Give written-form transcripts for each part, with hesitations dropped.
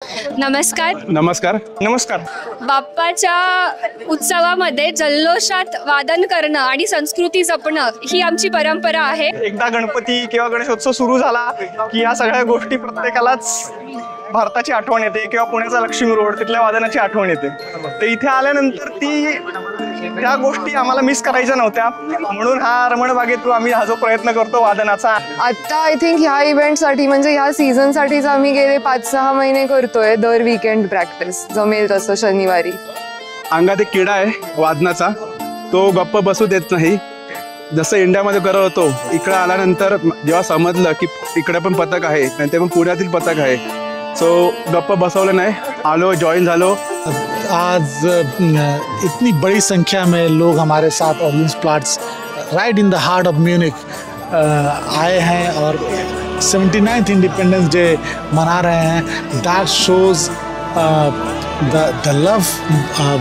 नमस्कार. नमस्कार. नमस्कार. बाप्पाच्या उत्सवामध्ये जल्लोषात वादन करणं आणि संस्कृती जपणं ही आमची परंपरा आहे. एकदा गणपती किंवा गणेशोत्सव सुरू झाला की या सगळ्या गोष्टी प्रत्येकालाच भारताची आठवण येते किंवा पुण्याचा लक्ष्मी रोड तिथल्या वादनाची आठवण येते. तर इथे आल्यानंतर त्या गोष्टी आम्हाला मिस करायच्या नव्हत्या, म्हणून हा रमण बागेत थ्रू आम्ही हा जो प्रयत्न करतो वादनाचा. आता आय थिंक ह्या इव्हेंटसाठी म्हणजे ह्या सीझनसाठीच आम्ही गेले 5-6 महिने करतोय दर वीकेंड प्रॅक्टिस. जमेल तसं शनिवारी. अंगात एक किडा आहे वादनाचा, तो गप्प बसू देत नाही. जसं इंडियामध्ये करत होतो, इकडे आल्यानंतर जेव्हा समजलं की इकडे पण पथक आहे आणि ते पण पुण्यातील पथक आहे, सो गप्प बसवलं नाही, आलो जॉइन झालो. आज इतनी बड़ी संख्या में लोग हमारे साथ Orleansplatz right in the heart of Munich आए हैं और 79th इंडिपेंडेंस डे मना रहे हैं. That shows the love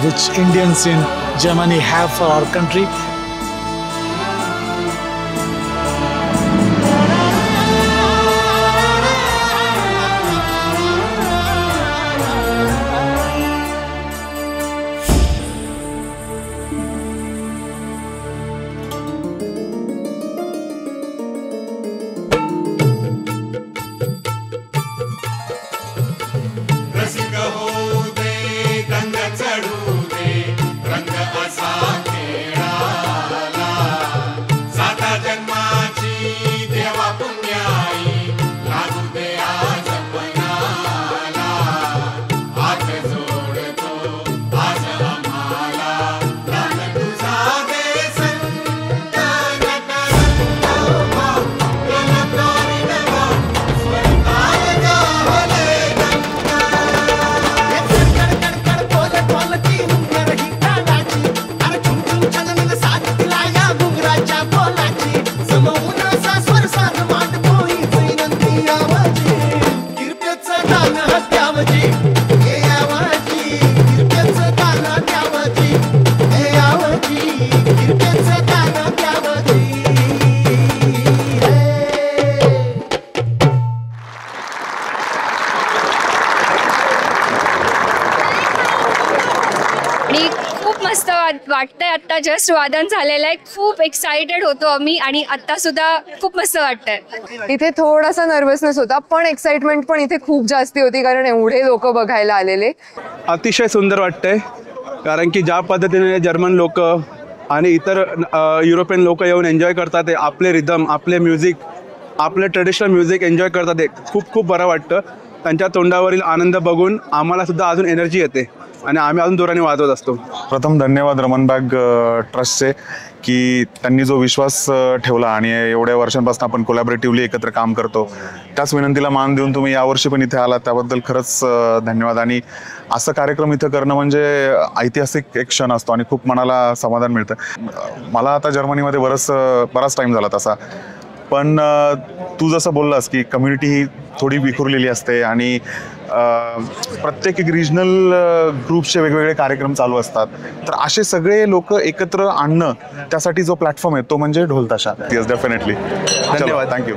which Indians in Germany have for our country. खूप मस्त वाटतंय. आता जस्ट वादन झालेलं आहे. खूप एक्साइटेड होतो आम्ही आणि आता सुद्धा खूप मस्त वाटतंय. इथे थोडासा नर्वसनेस होता, पण एक्साइटमेंट पण इथे खूप जास्ती होती, कारण एवढे लोक बघायला आलेले. अतिशय सुंदर वाटतंय, कारण की ज्या पद्धतीने जर्मन लोक आणि इतर युरोपियन लोक येऊन एन्जॉय करतात, ते आपले रिदम, आपले म्युझिक, आपले ट्रेडिशनल म्युझिक एन्जॉय करतात, ते खूप खूप बरं वाटतं. त्यांच्या तोंडावरील आनंद बघून आम्हाला सुद्धा अजून एनर्जी येते आणि आम्ही अजून जोराने वाजवत असतो. प्रथम धन्यवाद रमणबाग ट्रस्टचे की त्यांनी जो विश्वास ठेवला आणि एवढ्या वर्षांपासून आपण कोलॅबरेटिव्हली एकत्र काम करतो, त्याच विनंतीला मान देऊन तुम्ही यावर्षी पण इथे आलात, त्याबद्दल खरंच धन्यवाद. आणि असं कार्यक्रम इथं करणं म्हणजे ऐतिहासिक एक क्षण असतो आणि खूप मनाला समाधान मिळतं. मला आता जर्मनीमध्ये बराच टाईम झाला तसा, पण तू जसं बोललास की कम्युनिटी ही थोडी विखुरलेली असते आणि प्रत्येक एक रिजनल ग्रुपचे वेगवेगळे कार्यक्रम चालू असतात, तर असे सगळे लोक एकत्र आणणं त्यासाठी जो प्लॅटफॉर्म आहे तो म्हणजे ढोल ताशा. Yes, definitely. धन्यवाद. थँक्यू.